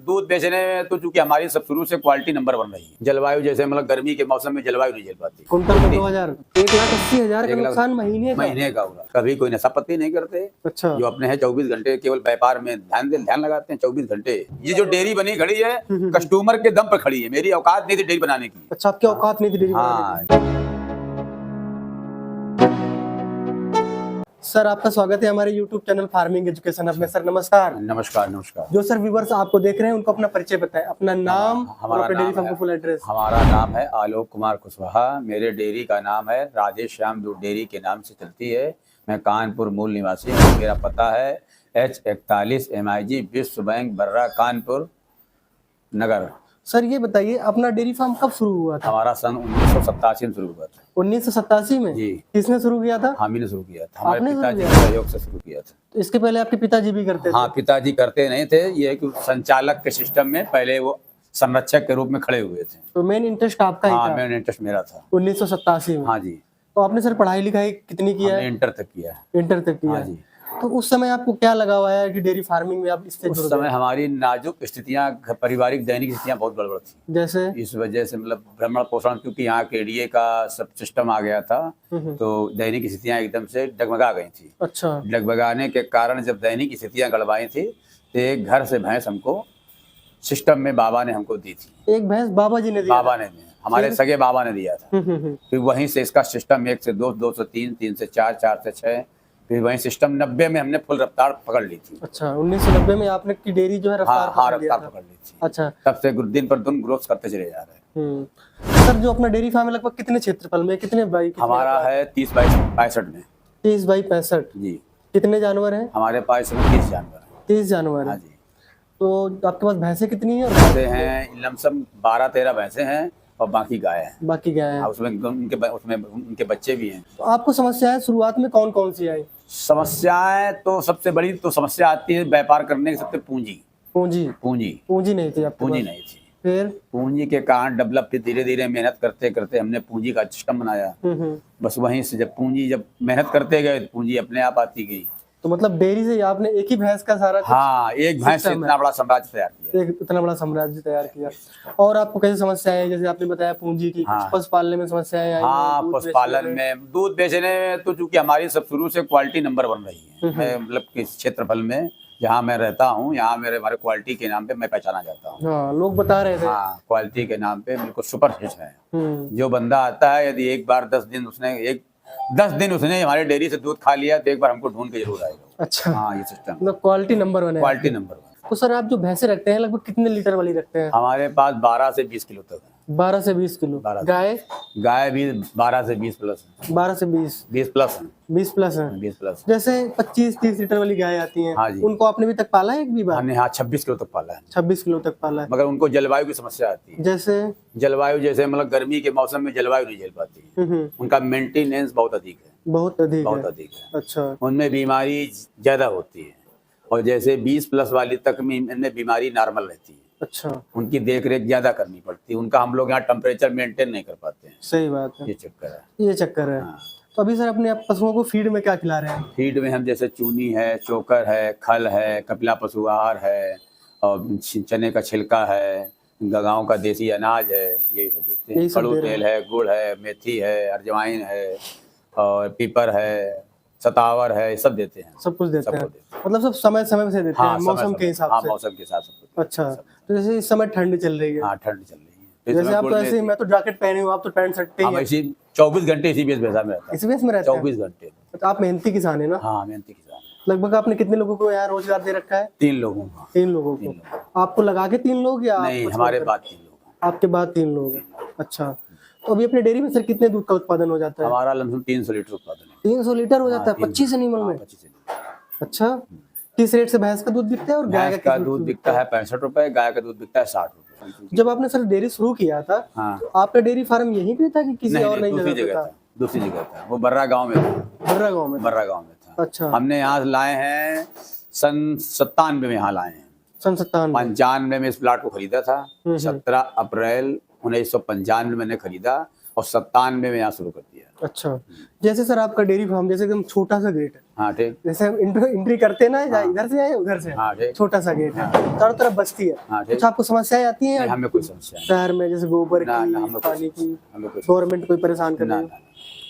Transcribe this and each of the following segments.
दूध बेचने में तो चूंकि हमारी सब शुरू से क्वालिटी नंबर 1 रही है। जलवायु जैसे मतलब गर्मी के मौसम में जलवायु नहीं झेल पाती। कुंटल में 2000, 1,80,000 का नुकसान महीने का होगा। कभी कोई नशा पत्ती नहीं करते। अच्छा, जो अपने हैं 24 घंटे केवल व्यापार में ध्यान लगाते हैं 24 घंटे। ये जो डेयरी बनी खड़ी है कस्टमर के दम पर खड़ी है। मेरी औकात नहीं थी डेयरी बनाने की। अच्छा, आपकी औकात नहीं थी डेयरी बनाने की। सर आपका स्वागत है हमारे YouTube चैनल फार्मिंग एजुकेशन में। सर नमस्कार। नमस्कार नमस्कार। जो सर व्यूवर्स आपको देख रहे हैं उनको अपना परिचय बताएं, अपना नाम और अपने डेयरी फार्म का फुल एड्रेस। हमारा नाम है आलोक कुमार कुशवाहा। मेरे डेयरी का नाम है राधे श्याम दूध डेयरी के नाम से चलती है। मैं कानपुर मूल निवासी हूँ। मेरा पता है H41 MIG विश्व बैंक बर्रा कानपुर नगर। सर ये बताइए अपना डेयरी फार्म कब शुरू हुआ था? हमारा सन 1987 में शुरू हुआ था। 1987 में? जी। किसने शुरू किया था? हम ही ने शुरू किया था। हमारे आपने पिताजी के सहयोग से शुरू किया था। तो इसके पहले आपके पिताजी भी करते थे? हाँ, पिताजी करते नहीं थे। ये कि संचालक के सिस्टम में पहले वो संरक्षक के रूप में खड़े हुए थे। तो मेन इंटरेस्ट आपका ही था? हाँ, मेन इंटरेस्ट मेरा था 1987 में। हाँ जी। तो आपने सर पढ़ाई लिखाई कितनी किया है? इंटर तक किया है। इंटर तक किया हाँ है। जी। तो उस समय आपको क्या लगा हुआ है कि डेयरी फार्मिंग में आप इससे जुड़ गए? उस समय हमारी नाजुक स्थितियां, पारिवारिक दैनिक स्थितियां बहुत गड़बड़ थी। जैसे इस वजह से मतलब भ्रमण पोषण, क्योंकि यहाँ केडीए का सब सिस्टम आ गया था तो दैनिक स्थितियां एकदम से डगमगा गई थी। अच्छा। डगमगाने के कारण जब दैनिक स्थितियां गड़बड़ाई थी तो एक घर से भैंस हमको सिस्टम में बाबा ने हमको दी थी। एक भैंस बाबा जी ने दिया? बाबा ने दिया, हमारे सगे बाबा ने दिया था। फिर वहीं से इसका सिस्टम 1 से 2, 2 से 3, 3 से 4, 4 से 6, फिर वहीं सिस्टम 90 में हमने फुल रफ्तार पकड़ ली थी। अच्छा, 1990 में आपने की डेयरी जो है रफ्तार पकड़ ली थी। अच्छा, तब से दिन पर दिन ग्रोथ करते चले जा रहे हैं। सर जो अपना डेयरी फार्म है लगभग कितने क्षेत्रफल में, कितने बाई? हमारा है 30 बाई 65 में। 30 बाई 65 जी। कितने जानवर हैं हमारे पास इसमें 30 जानवर हैं। 30 जानवर हाँ हैं। जी। तो आपके पास भैंसें कितनी है? भैंसे हैं लमसम 12-13 भैंसे हैं और बाकी गाय हैं। बाकी गाय हैं। उसमें उनके बच्चे भी हैं। तो आपको समस्याएं शुरुआत में कौन कौन सी आई? समस्याएं तो सबसे बड़ी तो समस्या आती है व्यापार करने की, सबसे पूंजी नहीं थी आपके पूंजी पास? नहीं थी। फिर पूंजी के कारण डेवलप धीरे धीरे मेहनत करते करते हमने पूंजी का सिस्टम बनाया। बस वहीं से जब मेहनत करते गए तो पूंजी अपने आप आती गई। तो मतलब डेयरी से आपने एक ही भैंस का सारा? हाँ, एक भैंस से इतना बड़ा साम्राज्य तैयार किया। एक इतना बड़ा साम्राज्य तैयार किया। और आपको कैसी समस्याएं हैं? जैसे आपने बताया पूंजी की। हाँ। पशुपालन में समस्याएं आई? हाँ, पशुपालन में दूध बेचने में तो चूंकि हमारी सब शुरू से क्वालिटी नंबर 1 रही है। मैं मतलब किस क्षेत्रफल में जहाँ मैं रहता हूँ यहाँ हमारे क्वालिटी के नाम पे मैं पहचाना जाता हूँ। हाँ, लोग बता रहे थे। हाँ, क्वालिटी के नाम पे बिल्कुल सुपर हिट है। जो बंदा आता है यदि एक बार 10 दिन उसने हमारे डेयरी से दूध खा लिया तो एक बार हमको ढूंढ के जरूर आएगा। अच्छा। हाँ, ये सिस्टम मतलब क्वालिटी नंबर 1 है। Quality number 1। तो सर आप जो भैंसे रखते हैं लगभग कितने लीटर वाली रखते हैं? हमारे पास 12 से 20 किलो तक है। 12 से 20 किलो। गाय भी 12 से 20 प्लस। 12 से 20 प्लस है। 20 प्लस है। 20 प्लस। जैसे 25-30 लीटर वाली गाय आती हैं। हाँ जी। उनको आपने भी तक पाला है एक भी बार? हमने हाँ 26 किलो तक पाला है। 26 किलो तक पाला है। मगर उनको जलवायु की समस्या आती है। जैसे मतलब गर्मी के मौसम में जलवायु नहीं झेल पाती। उनका मेंटेनेंस बहुत अधिक है। बहुत अधिक है। अच्छा। उनमें बीमारी ज्यादा होती है और जैसे 20 प्लस वाली तक में इनमें बीमारी नॉर्मल रहती है। अच्छा। उनकी देख रेख ज्यादा करनी पड़ती है। उनका हम लोग यहाँ टेम्परेचर मेंटेन नहीं कर पाते हैं। सही बात है। ये चक्कर है। हाँ। तो अभी सर अपने पशुओं को फीड में क्या खिला रहे हैं? फीड में हम जैसे चूनी है, चोकर है, खल है, कपिला पशु आहार है और चने का छिलका है, गाँव का देसी अनाज है, यही सब देते हैं। कड़ू तेल है, गुड़ है, मेथी है, अजवाइन है और पीपर है, सतावर है, सब देते हैं। सब कुछ देते हैं। मतलब सब समय समय से देते हैं, मौसम के हिसाब से। मौसम के हिसाब से। अच्छा। तो जैसे इस समय ठंड चल रही है। हाँ, ठंड चल रही है। जैसे आप तो ऐसे, मैं तो जैकेट पहने हूँ, आप तो पैंट शर्ट पे ही हैं। 24 घंटे इसी बेस में रहता है। इसी बेस में रहते हैं 24 घंटे। तो आप मेहनती किसान है ना? हाँ, मेहनती किसान। लगभग आपने कितने लोगों को यहाँ रोजगार दे रखा है? 3 लोगों को। 3 लोगों को। आपको लगा के 3 लोग या? नहीं, हमारे बाद 3 लोग। आपके बाद 3 लोग हैं। अच्छा। तो अभी अपने डेयरी में सर कितने दूध का उत्पादन हो जाता है? हमारा लगभग 300 लीटर उत्पादन है। 300 लीटर हो जाता है 25 एनिमल में? 25 एनिमल। अच्छा। किस रेट से भैंस का दूध बिकता है और गाय का दूध बिकता है? 65 रुपए, गाय का दूध बिकता है 60 रुपए। जब आपने सर डेयरी शुरू किया था, हाँ, तो आपका डेयरी फार्म यहीं पे था कि किसी और नई जगह था? दूसरी जगह था। वो बर्रा गाँव में था। बर्रा गाँव में था। अच्छा। हमने यहाँ लाए हैं सन 97 में यहाँ लाए हैं। सन 95 में इस प्लाट को खरीदा था। 17 अप्रैल 1995 में मैंने खरीदा और 97 में यहाँ शुरू कर दिया। अच्छा। जैसे सर आपका डेयरी फार्म जैसे एकदम छोटा सा गेट है, हाँ ठीक। जैसे हम एंट्री करते हैं ना, या इधर से आए उधर से, हाँ ठीक। छोटा सा गेट है, चारों तरफ बस्ती है। हाँ ठीक। कुछ आपको समस्याएं आती हैं नहीं, हमें कोई समस्या नहीं। शहर में, जैसे गोबर ना, की, ना, हमें कोई पानी की, हमें कोई गवर्नमेंट कोई परेशान कर ना, रही है? ना,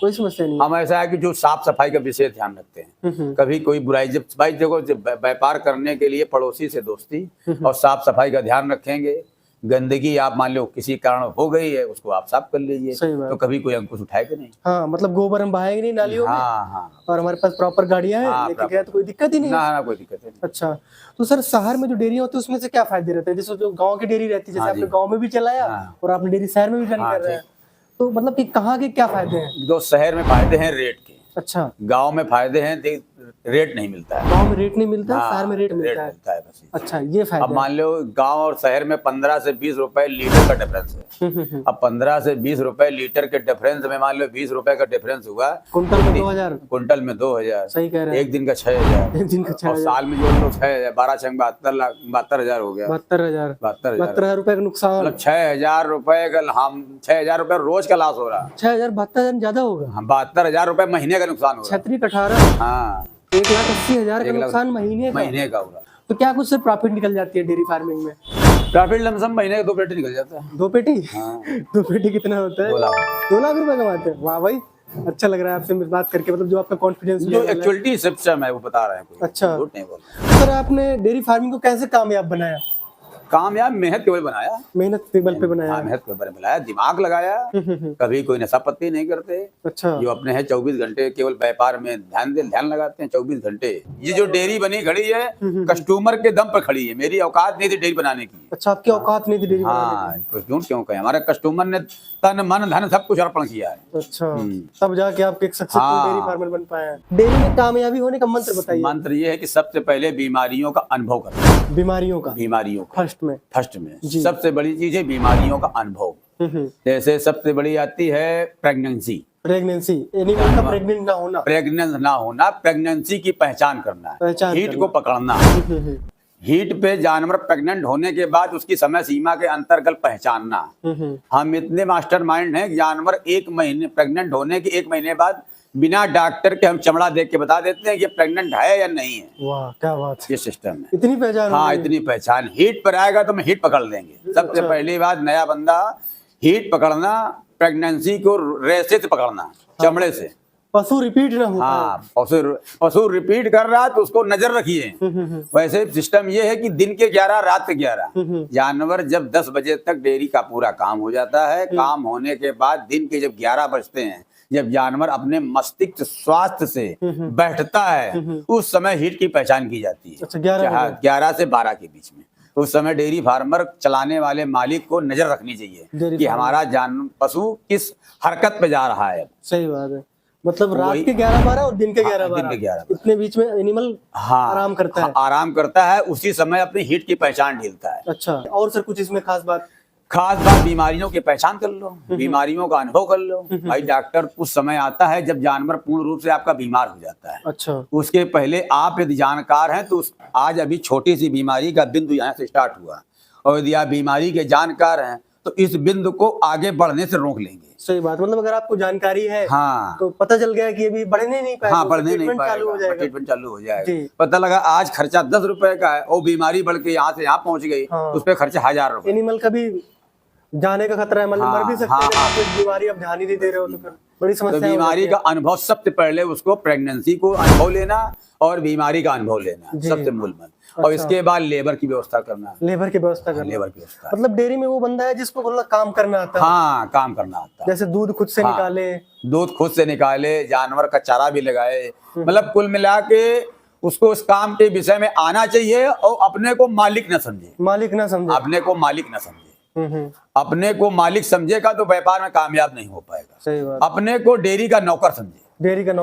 कोई समस्या नहीं है। हम ऐसा है कि जो साफ सफाई का विशेष ध्यान रखते हैं। कभी कोई बुराई, जब भाई देखो, जब व्यापार करने के लिए पड़ोसी से दोस्ती और साफ सफाई का ध्यान रखेंगे। गंदगी आप मान लो किसी कारण हो गई है, उसको आप साफ कर लीजिए, सही बात। तो कभी कोई अंकुश उठाएगा नहीं। हाँ, मतलब गोबर हम बहाएंगे नहीं नालियों में, हाँ हाँ और हमारे पास प्रॉपर गाड़ियां हैं, हाँ, लेके proper। गया तो कोई दिक्कत ही नहीं है। ना ना, कोई दिक्कत नहीं। अच्छा, तो सर शहर में जो डेयरी होती है उसमें से क्या फायदे रहते हैं? जैसे जो गांव की डेयरी रहती है, जैसे हाँ आपने जी। गांव में भी चलाया हाँ। और आपने डेयरी शहर में भी रन हाँ, कर रहे हैं, तो मतलब कि कहाँ के क्या फायदे हैं? जो शहर में फायदे हैं रेट के, अच्छा, गांव में फायदे हैं रेट नहीं मिलता है। गांव में रेट नहीं मिलता है, हाँ, शहर में रेट मिलता है। बस। अच्छा, ये अब फायदा मान लो गांव और शहर में 15 से 20 रुपए लीटर का डिफरेंस है। अब 15 से 20 रुपए लीटर के डिफरेंस में मान लो 20 रुपए का डिफरेंस हुआ, कुंटल में 2000, कुंटल में 2000, सही कह रहे हैं। एक दिन का 6000, एक दिन का और 6000, साल में जो लोग 6000, 12 छंग 72,000 हो गया। 72,000, 72,000 72,000 रुपए का नुकसान। मतलब 6,000 रुपए का, हम 6,000 रुपए रोज का लॉस हो रहा। 6,000, 72,000 ज्यादा होगा। हम 72,000 रुपए महीने का नुकसान हो रहा। 36 हाँ, 1,80,000 का 1 लाख नुकसान महीने का हो रहा। तो क्या कुछ से प्रॉफिट निकल जाती है डेयरी फार्मिंग में? प्रॉफिट लमसम महीने का 2 पेटी निकल जाता है। 2 पेटी? हाँ। 2 पेटी कितना होता है? 2 लाख। 2 लाख रुपए कमाते हैं? वाह भाई, अच्छा लग रहा है आपसे बात करके, मतलब जो आपका कॉन्फिडेंस जो एक्चुअलिटी सिस्टम है वो बता रहे हैं, कोई अच्छा। झूठ नहीं बोल रहे। सर आपने डेयरी फार्मिंग को कैसे कामयाब बनाया? कामयाब मेहनत केवल बनाया। मेहनत के बल पे बनाया? हाँ, मेहनत के बल पे बनाया, दिमाग लगाया। कभी कोई नशा पत्ती नहीं करते। अच्छा, जो अपने है 24 घंटे केवल व्यापार में ध्यान लगाते हैं 24 घंटे। ये जो डेयरी बनी खड़ी है कस्टमर के दम पर खड़ी है। मेरी औकात नहीं थी डेयरी बनाने की। अच्छा, आपकी औकात नहीं थी डेयरी बनाने हाँ, कोई क्यों कहे, हमारे कस्टमर ने तन मन धन सब कुछ अर्पण किया है। की? अच्छा, तब जाके आप एक सक्सेसफुल हाँ। डेयरी फार्मर बन पाए हैं। डेयरी में कामयाबी होने का मंत्र बताइए। मंत्र ये है कि सबसे पहले बीमारियों का अनुभव करना। बीमारियों का फर्स्ट में जी। सबसे बड़ी चीज है बीमारियों का अनुभव। जैसे सबसे बड़ी आती है प्रेगनेंसी, एनिमल का प्रेग्नेंट ना होना, प्रेगनेंसी की पहचान करना, हीट को पकड़ना। हीट पे जानवर प्रेग्नेंट होने के बाद उसकी समय सीमा के अंतर्गत पहचानना। हम इतने मास्टरमाइंड हैं, जानवर 1 महीने प्रेग्नेंट होने के 1 महीने बाद बिना डॉक्टर के हम चमड़ा देख के बता देते हैं कि प्रेग्नेंट है या नहीं है। वाह, क्या बात है। ये सिस्टम है, इतनी पहचान। हाँ, इतनी पहचान। हीट पर आएगा तो हम हीट पकड़ लेंगे। सबसे पहली बात, नया बंदा हीट पकड़ना, प्रेगनेंसी को रेसे से पकड़ना, चमड़े से। पशु रिपीट ना हो। हाँ, पशु रिपीट कर रहा तो उसको नजर रखिए। वैसे सिस्टम ये है कि दिन के 11 रात के 11 जानवर जब 10 बजे तक डेयरी का पूरा काम हो जाता है, काम होने के बाद दिन के जब 11 बजते हैं, जब जानवर अपने मस्तिष्क स्वास्थ्य से बैठता है, उस समय हीट की पहचान की जाती है। अच्छा, 11 से 12 के बीच में। उस समय डेयरी फार्मर चलाने वाले मालिक को नजर रखनी चाहिए कि हमारा पशु किस हरकत पे जा रहा है। सही बात है, मतलब रात के 11-12 और दिन के 11-12 इतने बीच में एनिमल आराम करता है। आराम करता है, उसी समय अपनी हीट की पहचान ढीलता है। अच्छा, और सर कुछ इसमें खास बात? बीमारियों की पहचान कर लो, बीमारियों का अनुभव कर लो। भाई डॉक्टर उस समय आता है जब जानवर पूर्ण रूप से आपका बीमार हो जाता है। अच्छा, उसके पहले आप यदि जानकार हैं तो आज अभी छोटी सी बीमारी का बिंदु यहाँ से स्टार्ट हुआ, और यदि आप बीमारी के जानकार हैं तो इस बिंदु को आगे बढ़ने से रोक लेंगे। सही बात, मतलब अगर आपको जानकारी है, हाँ, तो पता चल गया कि अभी बढ़ने नहीं पाएगा। हाँ, बढ़ने नहीं पाएगा, ट्रीटमेंट चालू हो जाएगा। पता लगा आज खर्चा 10 रुपए का है और बीमारी बढ़ के यहाँ से यहाँ पहुंच गई, उस पर खर्चा 1000 रुपए। एनिमल का भी जाने का खतरा है, मतलब मर भी सकते हैं। आप बीमारी अब ध्यान ही नहीं दे रहे हो तो फिर बड़ी समस्या है। बीमारी का अनुभव सबसे पहले उसको प्रेगनेंसी को अनुभव लेना और बीमारी का अनुभव लेना सबसे मूल मंत्र। और इसके बाद लेबर की व्यवस्था करना। लेबर की व्यवस्था मतलब डेयरी में वो बंदा है जिसको मतलब काम करना आता है। हाँ, काम करना आता है। जैसे दूध खुद से निकाले, जानवर का चारा भी लगाए, मतलब कुल मिला के उसको उस काम के विषय में आना चाहिए और अपने को मालिक न समझे। अपने को मालिक न समझे। अपने को मालिक समझेगा तो व्यापार में कामयाब नहीं हो पाएगा। सही बात। अपने को डेयरी का नौकर समझे। डेयरी का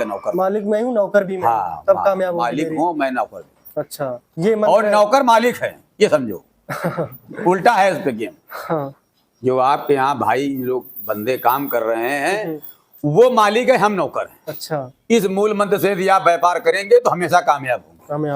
नौकर, मालिक मैं हूँ, नौकर भी मैं। हाँ, तब कामयाब मालिक हूँ मैं, नौकर भी। अच्छा, ये और नौकर मालिक है, ये समझो। उल्टा है इस पे गेम। हाँ। जो आपके यहाँ भाई लोग बंदे काम कर रहे हैं वो मालिक है, हम नौकर हैं। अच्छा, इस मूल मंत्र से यदि आप व्यापार करेंगे तो हमेशा कामयाब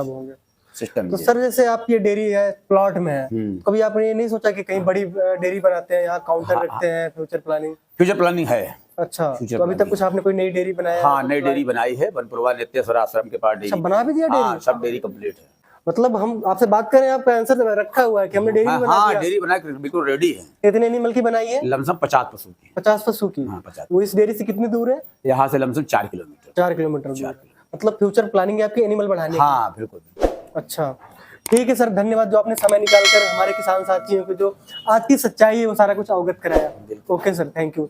होंगे। सिस्टम तो सर जैसे आपकी डेयरी है, प्लॉट में है, कभी आपने ये नहीं सोचा कि कहीं बड़ी डेयरी बनाते हैं, यहाँ काउंटर रखते हैं? फ्यूचर प्लानिंग है। अच्छा, फ्यूचर तो अभी तक प्लानिंग। कुछ आपने कोई नई डेयरी बनाया? हाँ, नई डेयरी बनाई है बनपुरवा नित्येश्वर आश्रम के पास अच्छा, डेयरी। बना भी दिया हाँ, डेयरी? सब डेयरी कंप्लीट है। मतलब हम आपसे बात करें, आपका आंसर रखा हुआ है कि हमने डेयरी हाँ, बना हाँ, दिया। डेयरी बना के बिल्कुल रेडी है। कितने एनिमल की बनाई है? लमसम 50 पशु की। 50 पशु की। हाँ, 50। वो इस डेयरी से कितनी दूर है? यहाँ से लमसम 4 किलोमीटर। 4 किलोमीटर दूर। मतलब फ्यूचर प्लानिंग है आपकी एनिमल बढ़ाने की। हाँ, बिल्कुल। अच्छा, ठीक है सर, धन्यवाद जो आपने समय निकाल कर हमारे किसान साथियों को जो आज की सच्चाई है वो सारा कुछ अवगत कराया। Okay sir, thank you.